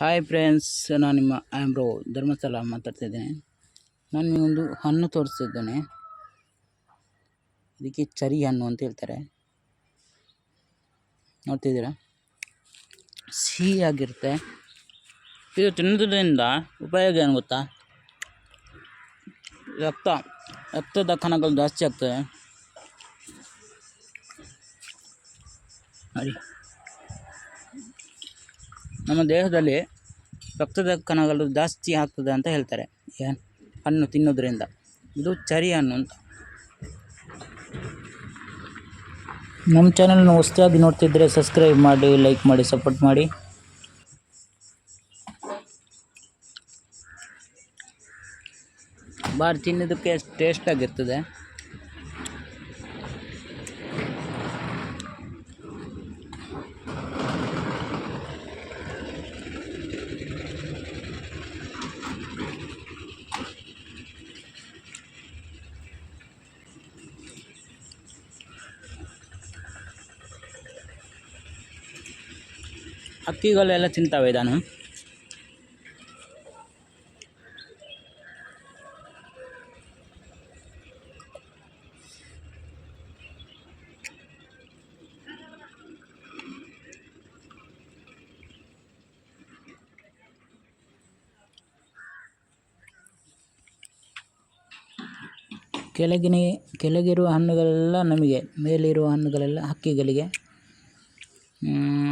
Hi friends, ನಾನು ನಿಮ್ಮ ಆ್ಯಂಬ್ರೋ ಧರ್ಮಸ್ಥಳ ಮಾತಾಡ್ತಿದ್ದೇನೆ. ನಾನು ನಿಮಗೊಂದು ಹಣ್ಣು ತೋರಿಸ್ತಿದ್ದೇನೆ. ಇದಕ್ಕೆ ಚರಿ ಹಣ್ಣು ಅಂತ ಹೇಳ್ತಾರೆ. ನೋಡ್ತಿದ್ದೀರಾ, ಸಿಹಿಯಾಗಿರುತ್ತೆ. ಇದು ತಿನ್ನೋದ್ರಿಂದ ಉಪಯೋಗ ಏನು ಗೊತ್ತಾ? ರಕ್ತದ ಕಣಗಳು ಜಾಸ್ತಿ ಆಗ್ತವೆ. ನೋಡಿ, ನಮ್ಮ ದೇಹದಲ್ಲಿ ರಕ್ತದ ಕಣಗಳು ಜಾಸ್ತಿ ಆಗ್ತದೆ ಅಂತ ಹೇಳ್ತಾರೆ ಹಣ್ಣು ತಿನ್ನೋದ್ರಿಂದ. ಇದು ಚರಿ ಹಣ್ಣು ಅಂತ. ನಮ್ಮ ಚಾನಲ್ನ ಹೊಸದಾಗಿ ನೋಡ್ತಿದ್ರೆ ಸಬ್ಸ್ಕ್ರೈಬ್ ಮಾಡಿ, ಲೈಕ್ ಮಾಡಿ, ಸಪೋರ್ಟ್ ಮಾಡಿ. ಭಾಳ ತಿನ್ನೋದಕ್ಕೆ ಟೇಸ್ಟಾಗಿರ್ತದೆ. ಹಕ್ಕಿಗಳೆಲ್ಲ ತಿಂತಾವೆ ಇದನ್ನು. ಕೆಳಗಿರುವ ಹಣ್ಣುಗಳೆಲ್ಲ ನಮಗೆ, ಮೇಲಿರುವ ಹಣ್ಣುಗಳೆಲ್ಲ ಹಕ್ಕಿಗಳಿಗೆ.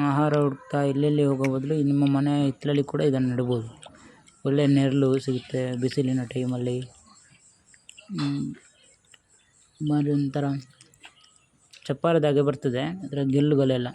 ಆಹಾರ ಹುಡುಕ್ತಾ ಎಲ್ಲೆಲ್ಲಿ ಹೋಗೋ ಬದಲು ನಿಮ್ಮ ಮನೆ ಹಿತ್ತಲಲ್ಲಿ ಕೂಡ ಇದನ್ನು ನೆಡ್ಬೋದು. ಒಳ್ಳೆಯ ನೆರಳು ಸಿಗುತ್ತೆ ಬಿಸಿಲಿನ ಟೈಮಲ್ಲಿ. ಒಂಥರ ಚಪ್ಪಾರದಾಗೆ ಬರ್ತದೆ ಅದರ ಗೆಲ್ಲುಗಳೆಲ್ಲ.